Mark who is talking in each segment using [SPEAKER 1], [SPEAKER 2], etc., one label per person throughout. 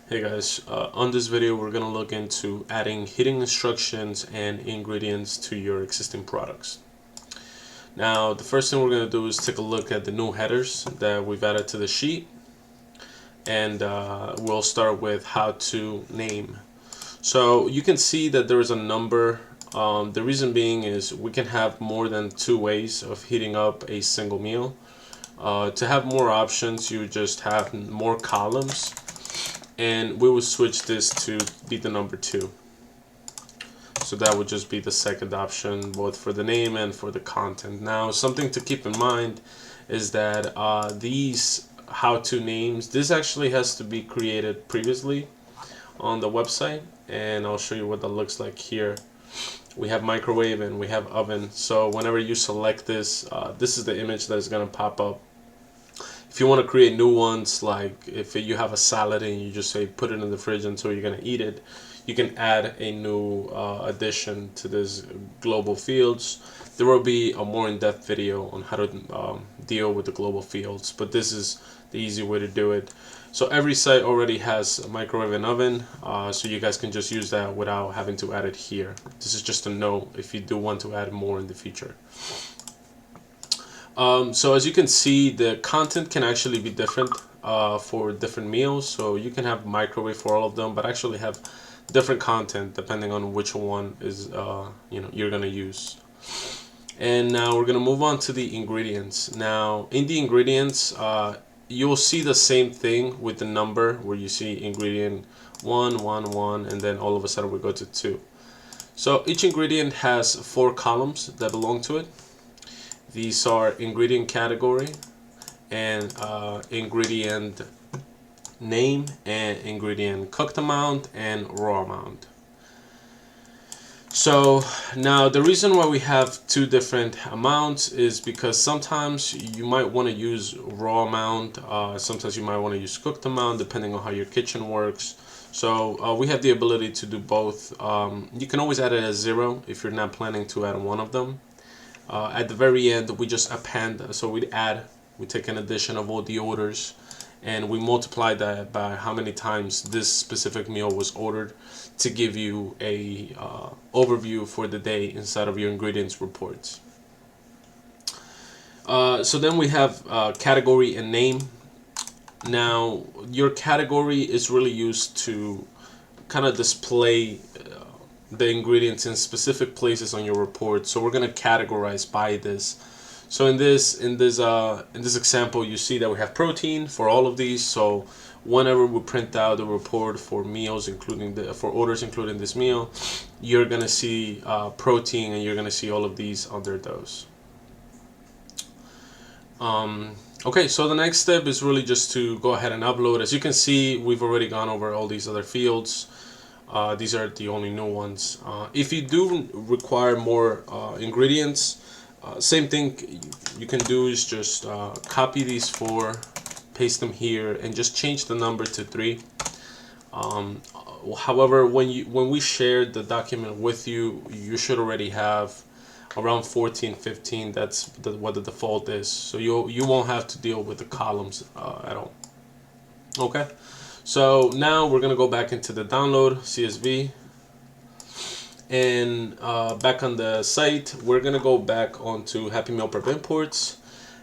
[SPEAKER 1] Hey guys, on this video we're going to look into adding heating instructions and ingredients to your existing products. Now the first thing we're going to do is take a look at the new headers that we've added to the sheet, and we'll start with how to name. So you can see that there is a number. The reason being is we can have more than 2 ways of heating up a single meal. To have more options, you just have more columns, and we will switch this to be the number 2. So that would just be the second option, both for the name and for the content. Now, something to keep in mind is that these how-to names, this actually has to be created previously on the website, and I'll show you what that looks like here. We have microwave and we have oven. So whenever you select this, this is the image that is going to pop up. If you want to create new ones, like if you have a salad and you just say put it in the fridge until you're going to eat it, you can add a new addition to this global fields. There will be a more in-depth video on how to deal with the global fields, but this is the easy way to do it. So every site already has a microwave and oven, so you guys can just use that without having to add it here. This is just a note if you do want to add more in the future. So as you can see, the content can actually be different for different meals. So you can have microwave for all of them, but actually have different content depending on which one is you're gonna use. And now we're gonna move on to the ingredients. Now in the ingredients, you'll see the same thing with the number where you see ingredient 1, 1, 1, and then all of a sudden we go to 2. So each ingredient has 4 columns that belong to it. These are ingredient category and ingredient name and ingredient cooked amount and raw amount. So now the reason why we have 2 different amounts is because sometimes you might want to use raw amount, sometimes you might want to use cooked amount depending on how your kitchen works. So we have the ability to do both. You can always add it as 0 if you're not planning to add one of them. At the very end, we just append, so we take an addition of all the orders, and we multiply that by how many times this specific meal was ordered to give you a overview for the day inside of your ingredients reports. So then we have category and name. Now your category is really used to kind of display the ingredients in specific places on your report. So we're going to categorize by this. So in this example, you see that we have protein for all of these. So whenever we print out the report for meals, for orders including this meal, you're going to see protein, and you're going to see all of these under those. Okay, so the next step is really just to go ahead and upload. As you can see, we've already gone over all these other fields. These are the only new ones. If you do require more ingredients, same thing you can do is just copy these 4, paste them here, and just change the number to 3. However, when we shared the document with you, you should already have around 14, 15. That's what the default is. So you won't have to deal with the columns at all. Okay. So now we're gonna go back into the download CSV, and back on the site we're gonna go back onto Happy Meal Prep Imports,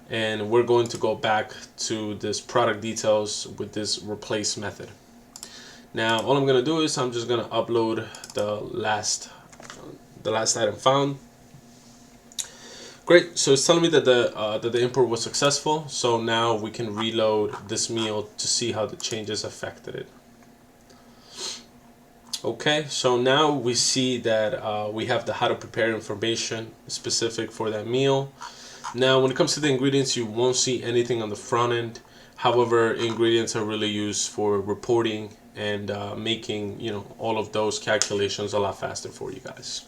[SPEAKER 1] and we're going to go back to this product details with this replace method. Now all I'm gonna do is I'm just gonna upload the last item found. Great, so it's telling me that the import was successful, so now we can reload this meal to see how the changes affected it. Okay, so now we see that we have the how to prepare information specific for that meal. Now when it comes to the ingredients, you won't see anything on the front end. However, ingredients are really used for reporting and making all of those calculations a lot faster for you guys.